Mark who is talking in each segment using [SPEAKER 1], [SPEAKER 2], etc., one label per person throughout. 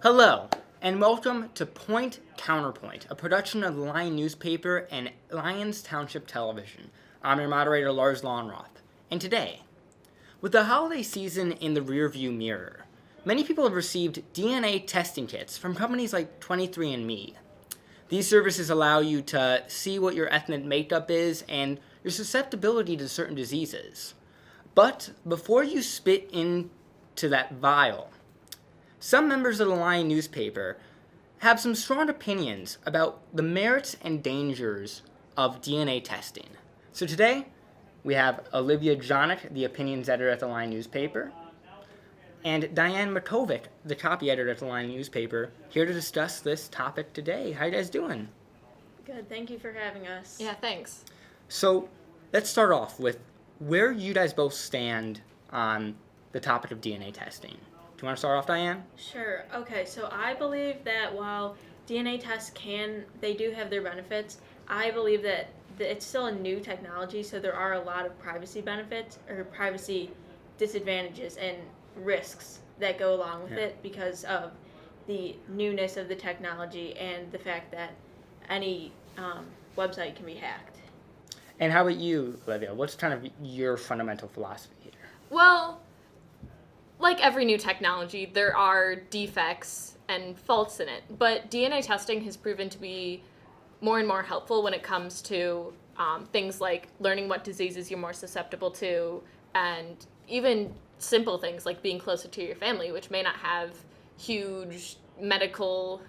[SPEAKER 1] Hello, and welcome to Counterpoint, a production of the Lion Newspaper and Lyons Township Television. I'm your moderator, Lars Lonnroth. And today, with the holiday season in the rearview mirror, many people have received DNA testing kits from companies like 23andMe. These services allow you to see what your ethnic makeup is and your susceptibility to certain diseases. But before you spit into that vial, some members of the Lion Newspaper have some strong opinions about the merits and dangers of DNA testing. So today, we have Olivia Jonick, the opinions editor at the Lion Newspaper, and Diane Makovic, the copy editor at the Lion Newspaper, here to discuss this topic today. How you guys doing?
[SPEAKER 2] Good, thank you for having us.
[SPEAKER 3] Yeah, thanks.
[SPEAKER 1] So let's start off with where you guys both stand on the topic of DNA testing. Do you want to start off, Diane?
[SPEAKER 2] Sure. Okay, so I believe that while DNA tests they do have their benefits, I believe that it's still a new technology, so there are a lot of privacy benefits or privacy disadvantages and risks that go along with it because of the newness of the technology and the fact that any website can be hacked.
[SPEAKER 1] And how about you, Olivia? What's kind of your fundamental philosophy here?
[SPEAKER 3] Well, like every new technology, there are defects and faults in it, but DNA testing has proven to be more and more helpful when it comes to things like learning what diseases you're more susceptible to, and even simple things like being closer to your family, which may not have huge medical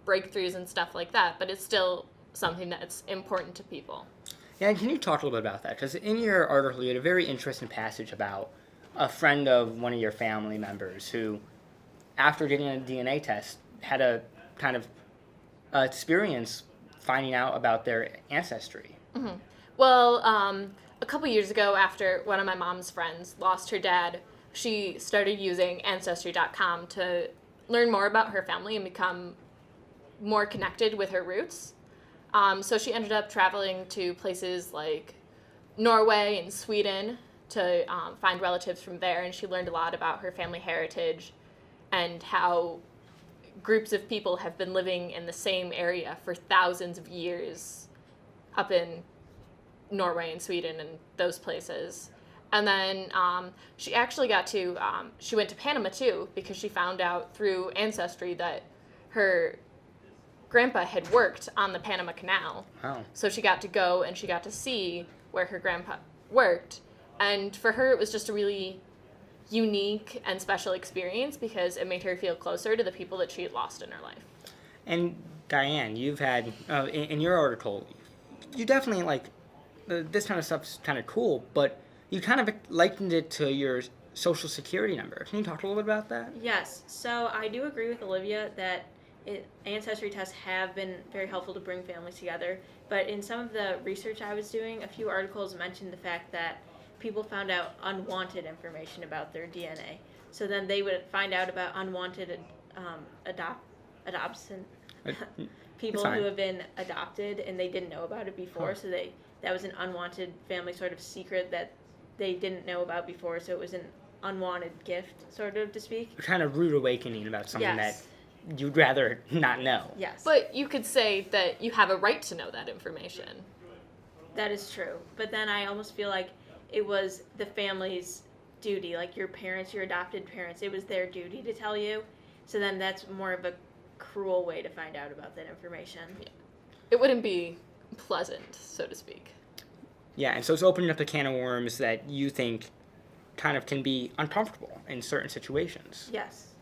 [SPEAKER 3] breakthroughs and stuff like that, but it's still something that's important to people.
[SPEAKER 1] Yeah, and can you talk a little bit about that? Because in your article, you had a very interesting passage about a friend of one of your family members who, after getting a DNA test, had a kind of experience finding out about their ancestry.
[SPEAKER 3] Mm-hmm. Well, a couple years ago, after one of my mom's friends lost her dad, she started using Ancestry.com to learn more about her family and become more connected with her roots. So she ended up traveling to places like Norway and Sweden to find relatives from there, and she learned a lot about her family heritage and how groups of people have been living in the same area for thousands of years up in Norway and Sweden and those places. And then she actually she went to Panama too, because she found out through Ancestry that her grandpa had worked on the Panama Canal.
[SPEAKER 1] Wow.
[SPEAKER 3] So she got to go and she got to see where her grandpa worked. And for her, it was just a really unique and special experience because it made her feel closer to the people that she had lost in her life.
[SPEAKER 1] And Diane, you've had, in your article, you definitely this kind of stuff's kind of cool, but you kind of likened it to your social security number. Can you talk a little bit about that?
[SPEAKER 2] Yes, so I do agree with Olivia that ancestry tests have been very helpful to bring families together, but in some of the research I was doing, a few articles mentioned the fact that people found out unwanted information about their DNA. So then they would find out about unwanted adoption people who have been adopted and they didn't know about it before. So that was an unwanted family sort of secret that they didn't know about before. So it was an unwanted gift, sort of to speak.
[SPEAKER 1] A kind of rude awakening about something
[SPEAKER 2] Yes.
[SPEAKER 1] that you'd rather not know.
[SPEAKER 2] Yes.
[SPEAKER 3] But you could say that you have a right to know that information.
[SPEAKER 2] That is true. But then I almost feel like it was the family's duty, like your parents, your adopted parents, it was their duty to tell you. So then that's more of a cruel way to find out about that information.
[SPEAKER 3] Yeah. It wouldn't be pleasant, so to speak.
[SPEAKER 1] Yeah, and so it's opening up a can of worms that you think kind of can be uncomfortable in certain situations.
[SPEAKER 2] Yes.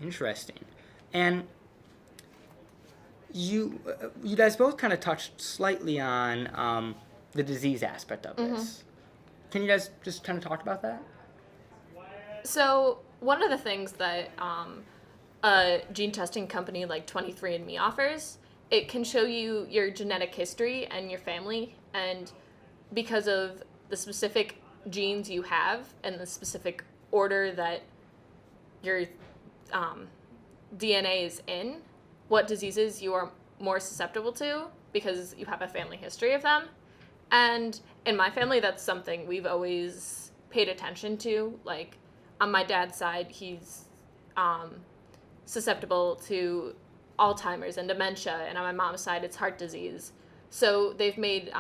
[SPEAKER 1] Interesting. And you guys both kind of touched slightly on the disease aspect of this. Can you guys just kind of talk about that?
[SPEAKER 3] So one of the things that a gene testing company like 23andMe offers, it can show you your genetic history and your family, and because of the specific genes you have and the specific order that your DNA is in, what diseases you are more susceptible to because you have a family history of them. And in my family, that's something we've always paid attention to. Like, on my dad's side, he's susceptible to Alzheimer's and dementia, and on my mom's side, it's heart disease. So they've made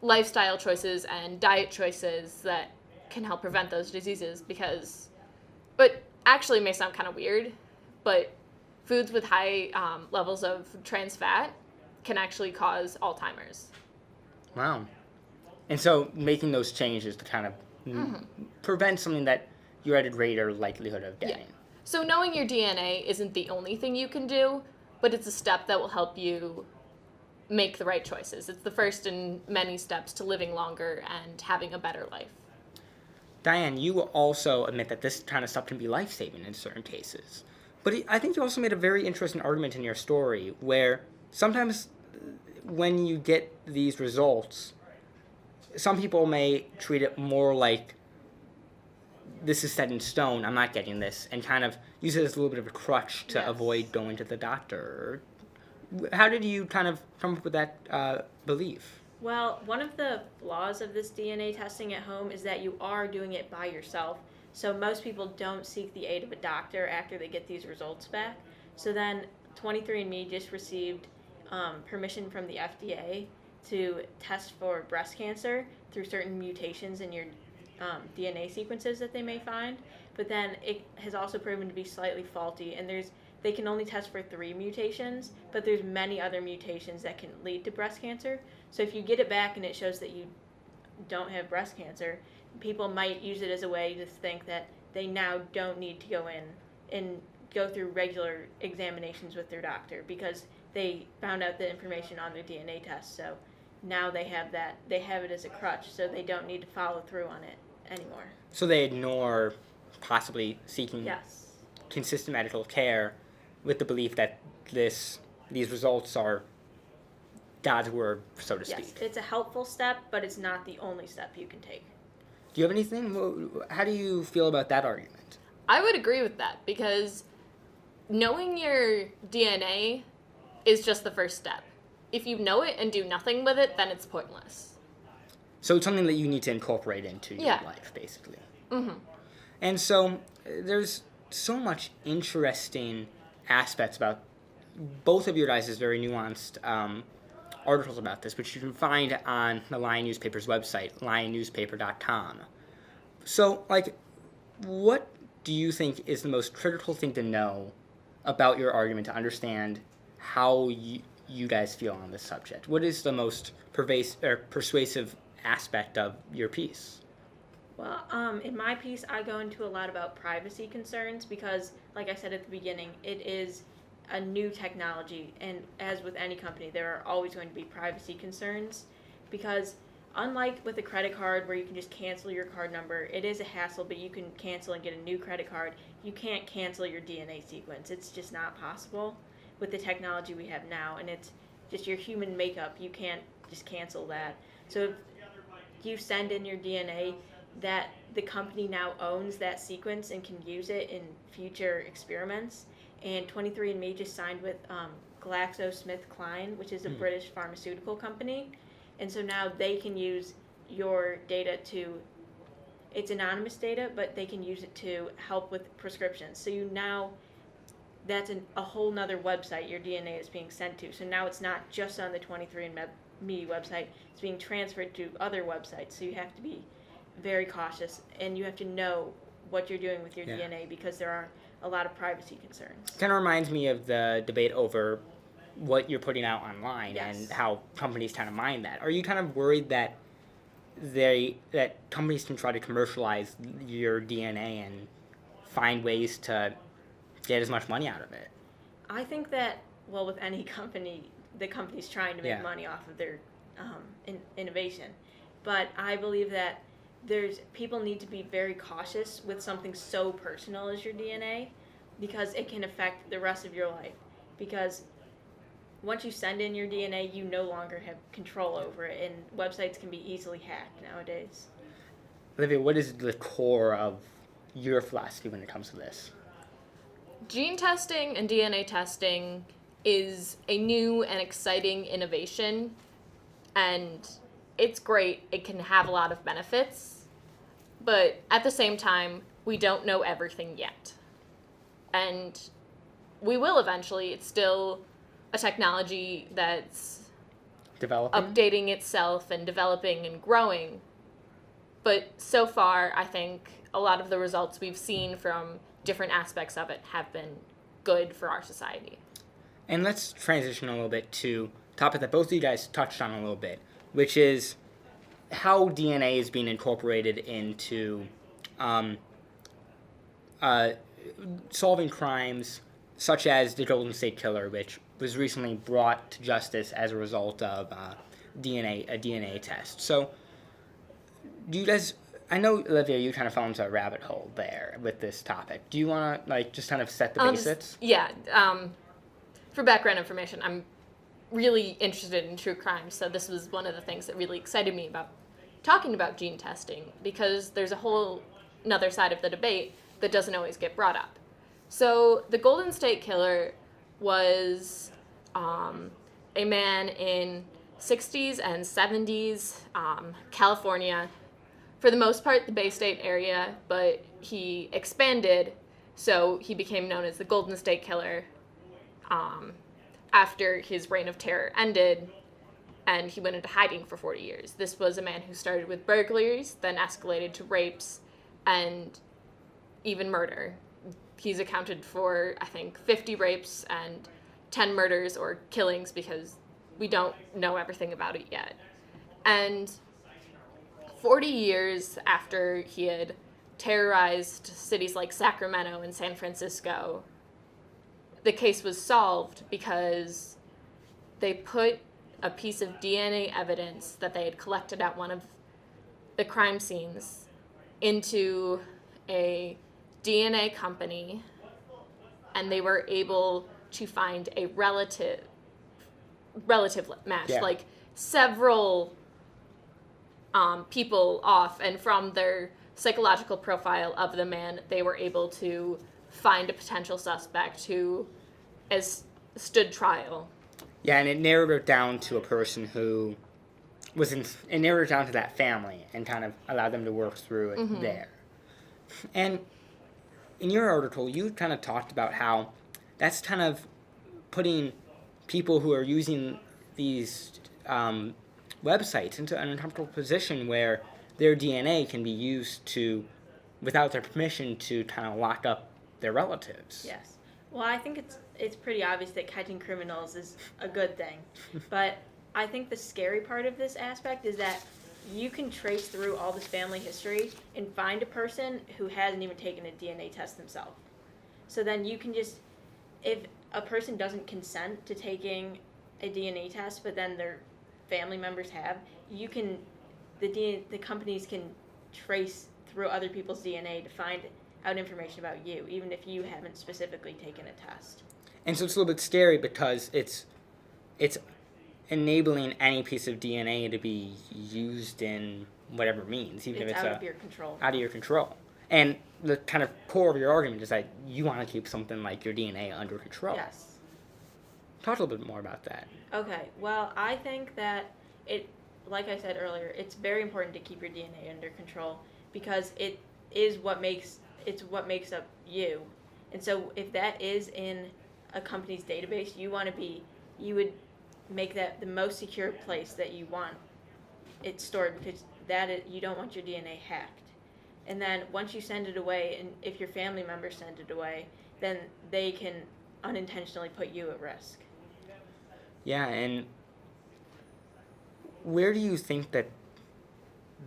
[SPEAKER 3] lifestyle choices and diet choices that can help prevent those diseases but actually it may sound kind of weird, but foods with high levels of trans fat can actually cause Alzheimer's.
[SPEAKER 1] Wow. And so making those changes to kind of prevent something that you're at a greater likelihood of getting.
[SPEAKER 3] Yeah. So knowing your DNA isn't the only thing you can do, but it's a step that will help you make the right choices. It's the first in many steps to living longer and having a better life.
[SPEAKER 1] Diane, you also admit that this kind of stuff can be life-saving in certain cases. But I think you also made a very interesting argument in your story where sometimes when you get these results, some people may treat it more like this is set in stone, I'm not getting this, and kind of use it as a little bit of a crutch to avoid going to the doctor. How did you kind of come up with that belief?
[SPEAKER 2] Well, one of the flaws of this DNA testing at home is that you are doing it by yourself. So most people don't seek the aid of a doctor after they get these results back. So then 23andMe just received permission from the FDA to test for breast cancer through certain mutations in your DNA sequences that they may find. But then it has also proven to be slightly faulty, and they can only test for 3 mutations, but there's many other mutations that can lead to breast cancer. So if you get it back and it shows that you don't have breast cancer, people might use it as a way to think that they now don't need to go in and go through regular examinations with their doctor because they found out the information on their DNA test. So now they have it as a crutch, so they don't need to follow through on it anymore.
[SPEAKER 1] So they ignore possibly seeking
[SPEAKER 2] Yes.
[SPEAKER 1] consistent medical care with the belief that these results are God's word, so to speak.
[SPEAKER 2] Yes, it's a helpful step, but it's not the only step you can take.
[SPEAKER 1] Do you have anything? How do you feel about that argument?
[SPEAKER 3] I would agree with that because knowing your DNA is just the first step. If you know it and do nothing with it, then it's pointless.
[SPEAKER 1] So it's something that you need to incorporate into your life, basically.
[SPEAKER 3] Mm-hmm.
[SPEAKER 1] And so there's so much interesting aspects about both of your guys' very nuanced articles about this, which you can find on the Lion Newspaper's website, lionnewspaper.com. So, what do you think is the most critical thing to know about your argument to understand how you guys feel on this subject? What is the most persuasive aspect of your piece?
[SPEAKER 2] Well, in my piece, I go into a lot about privacy concerns because, like I said at the beginning, it is a new technology, and as with any company, there are always going to be privacy concerns because unlike with a credit card where you can just cancel your card number, it is a hassle, but you can cancel and get a new credit card. You can't cancel your DNA sequence. It's just not possible with the technology we have now, and it's just your human makeup. You can't just cancel that. So if you send in your DNA, that the company now owns that sequence and can use it in future experiments. And 23andMe just signed with GlaxoSmithKline, which is a British pharmaceutical company. And so now they can use your data it's anonymous data, but they can use it to help with prescriptions. So that's a whole nother website your DNA is being sent to. So now it's not just on the 23andMe website, it's being transferred to other websites. So you have to be very cautious, and you have to know what you're doing with your DNA because there are a lot of privacy concerns.
[SPEAKER 1] Kind of reminds me of the debate over what you're putting out online and how companies kind of mine that. Are you kind of worried that companies can try to commercialize your DNA and find ways to get as much money out of it?
[SPEAKER 2] I think that, well, with any company, the company's trying to make money off of their innovation. But I believe that people need to be very cautious with something so personal as your DNA because it can affect the rest of your life. Because once you send in your DNA, you no longer have control over it, and websites can be easily hacked nowadays.
[SPEAKER 1] Olivia, what is the core of your philosophy when it comes to this?
[SPEAKER 3] Gene testing and DNA testing is a new and exciting innovation, and it's great. It can have a lot of benefits, but at the same time, we don't know everything yet. and we will eventually. It's still a technology that's
[SPEAKER 1] Developing.
[SPEAKER 3] updating itself and developing and growing. But so far, I think a lot of the results we've seen from different aspects of it have been good for our society.
[SPEAKER 1] And let's transition a little bit to a topic that both of you guys touched on a little bit, which is how DNA is being incorporated into solving crimes such as the Golden State Killer, which was recently brought to justice as a result of a DNA test. So, do you guys? I know, Olivia, you kind of fell into a rabbit hole there with this topic. Do you want to just kind of set the basics?
[SPEAKER 3] For background information, I'm really interested in true crime, so this was one of the things that really excited me about talking about gene testing, because there's a whole another side of the debate that doesn't always get brought up. So the Golden State Killer was a man in 60s and 70s, California, for the most part the Bay State area, but he expanded, so he became known as the Golden State Killer after his reign of terror ended, and he went into hiding for 40 years. This was a man who started with burglaries, then escalated to rapes, and even murder. He's accounted for, I think, 50 rapes and 10 murders or killings, because we don't know everything about it yet. And 40 years after he had terrorized cities like Sacramento and San Francisco, the case was solved because they put a piece of DNA evidence that they had collected at one of the crime scenes into a DNA company, and they were able to find a relative match, like several people off, and from their psychological profile of the man, they were able to find a potential suspect who stood trial.
[SPEAKER 1] Yeah, and it narrowed it down to a person who was it narrowed it down to that family and kind of allowed them to work through it there. And in your article, you kind of talked about how that's kind of putting people who are using these websites into an uncomfortable position where their DNA can be used to, without their permission, to kind of lock up their relatives.
[SPEAKER 2] Yes. Well, I think it's pretty obvious that catching criminals is a good thing. But I think the scary part of this aspect is that you can trace through all this family history and find a person who hasn't even taken a DNA test themselves. So then you can just, if a person doesn't consent to taking a DNA test, but then their family members have, you can, the companies can trace through other people's DNA to find out information about you, even if you haven't specifically taken a test.
[SPEAKER 1] And so it's a little bit scary because it's enabling any piece of DNA to be used in whatever means, even if it's
[SPEAKER 2] out of your control.
[SPEAKER 1] Out of your control. And the kind of core of your argument is that you want to keep something like your DNA under control.
[SPEAKER 2] Yes.
[SPEAKER 1] Talk a little bit more about that.
[SPEAKER 2] Okay. Well, I think that like I said earlier, it's very important to keep your DNA under control because it is what makes up you. And so if that is in a company's database, you would make that the most secure place that you want it stored, because you don't want your DNA hacked. And then once you send it away, and if your family members send it away, then they can unintentionally put you at risk.
[SPEAKER 1] Yeah, and where do you think that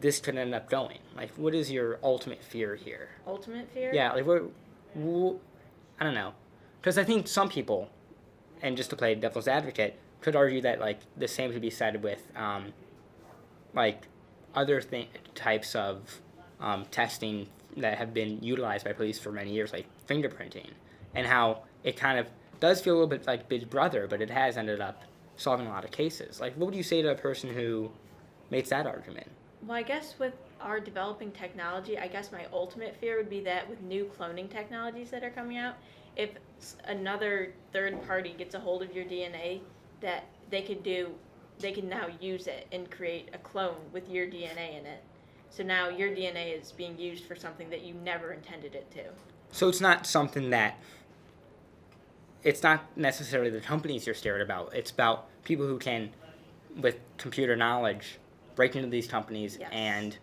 [SPEAKER 1] this could end up going? Like, what is your ultimate fear here?
[SPEAKER 2] Ultimate fear?
[SPEAKER 1] Yeah, like, I don't know. Because I think some people, and just to play devil's advocate, could argue that, like, the same could be said with, like, other types of testing that have been utilized by police for many years, like fingerprinting, and how it kind of does feel a little bit like Big Brother, but it has ended up solving a lot of cases. Like, what would you say to a person who makes that argument?
[SPEAKER 2] Well, I guess with our developing technology, I guess my ultimate fear would be that with new cloning technologies that are coming out, if another third party gets a hold of your DNA, that they can now use it and create a clone with your DNA in it. So now your DNA is being used for something that you never intended it to.
[SPEAKER 1] So it's not something that it's not necessarily the companies you're scared about. It's about people who can, with computer knowledge, break into these companies
[SPEAKER 2] Yes.
[SPEAKER 1] and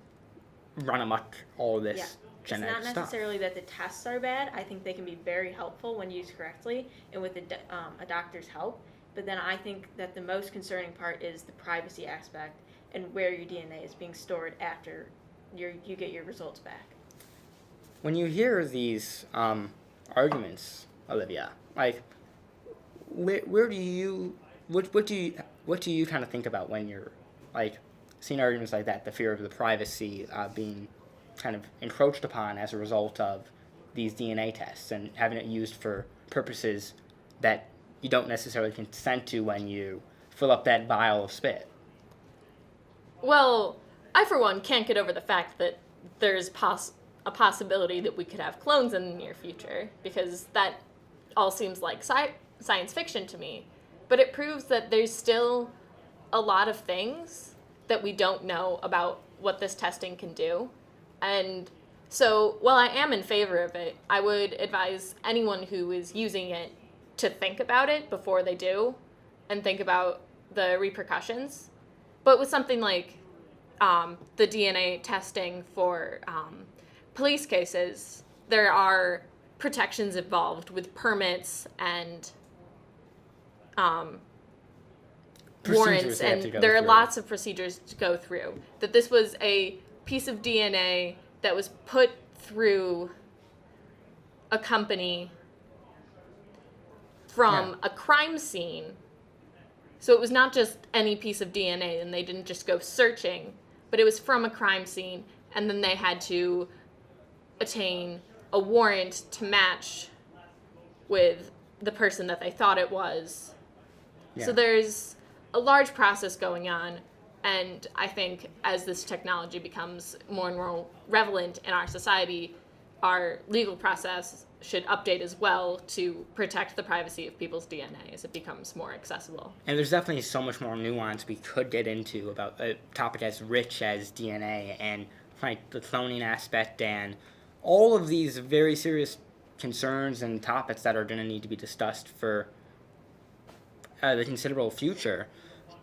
[SPEAKER 1] run amok all this
[SPEAKER 2] Yeah.
[SPEAKER 1] genetic
[SPEAKER 2] It's not
[SPEAKER 1] stuff.
[SPEAKER 2] necessarily that the tests are bad. I think they can be very helpful when used correctly and with a doctor's help. But then I think that the most concerning part is the privacy aspect and where your DNA is being stored after you get your results back.
[SPEAKER 1] When you hear these arguments, Olivia, like, where do you what do you kind of think about when you're like seeing arguments like that? The fear of the privacy being kind of encroached upon as a result of these DNA tests and having it used for purposes that you don't necessarily consent to when you fill up that vial of spit.
[SPEAKER 3] Well, I, for one, can't get over the fact that there's a possibility that we could have clones in the near future, because that all seems like science fiction to me. But it proves that there's still a lot of things that we don't know about what this testing can do. And so, while I am in favor of it, I would advise anyone who is using it to think about it before they do and think about the repercussions. But with something like the DNA testing for police cases, there are protections involved with permits and warrants, and there are lots of procedures to go through. That this was a piece of DNA that was put through a company from a crime scene. So it was not just any piece of DNA, and they didn't just go searching, but it was from a crime scene, and then they had to attain a warrant to match with the person that they thought it was. Yeah. So there's a large process going on, and I think as this technology becomes more and more prevalent in our society, our legal process should update as well to protect the privacy of people's DNA as it becomes more accessible.
[SPEAKER 1] And there's definitely so much more nuance we could get into about a topic as rich as DNA and like the cloning aspect and all of these very serious concerns and topics that are going to need to be discussed for the considerable future.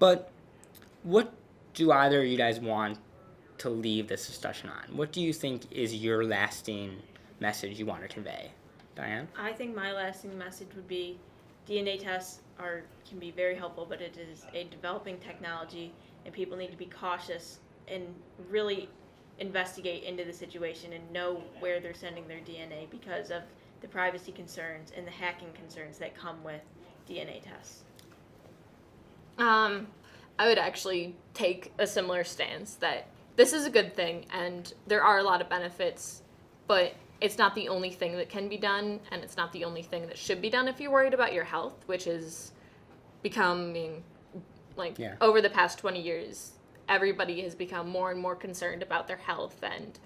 [SPEAKER 1] But what do either of you guys want to leave this discussion on? What do you think is your lasting message you want to convey? Diane?
[SPEAKER 2] I think my lasting message would be DNA tests can be very helpful, but it is a developing technology, and people need to be cautious and really investigate into the situation and know where they're sending their DNA because of the privacy concerns and the hacking concerns that come with DNA tests.
[SPEAKER 3] I would actually take a similar stance that this is a good thing and there are a lot of benefits, but it's not the only thing that can be done, and it's not the only thing that should be done if you're worried about your health, which is becoming, over the past 20 years, everybody has become more and more concerned about their health and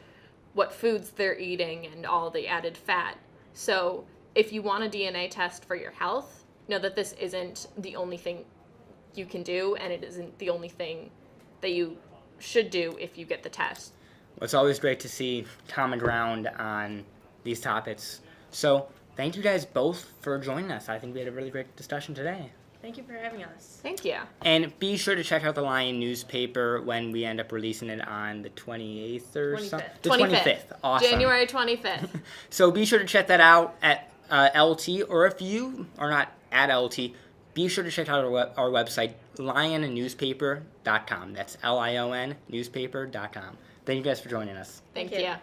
[SPEAKER 3] what foods they're eating and all the added fat. So if you want a DNA test for your health, know that this isn't the only thing you can do, and it isn't the only thing that you should do if you get the test.
[SPEAKER 1] Well, it's always great to see common ground on these topics. So thank you guys both for joining us. I think we had a really great discussion today.
[SPEAKER 2] Thank you for having us.
[SPEAKER 3] Thank you.
[SPEAKER 1] And be sure to check out the Lion newspaper when we end up releasing it on the 28th or something. The 25th. Awesome.
[SPEAKER 3] January 25th.
[SPEAKER 1] So be sure to check that out at LT, or if you are not at LT, be sure to check out our website, lionnewspaper.com. That's LION newspaper.com. Thank you guys for joining us.
[SPEAKER 3] Thank you.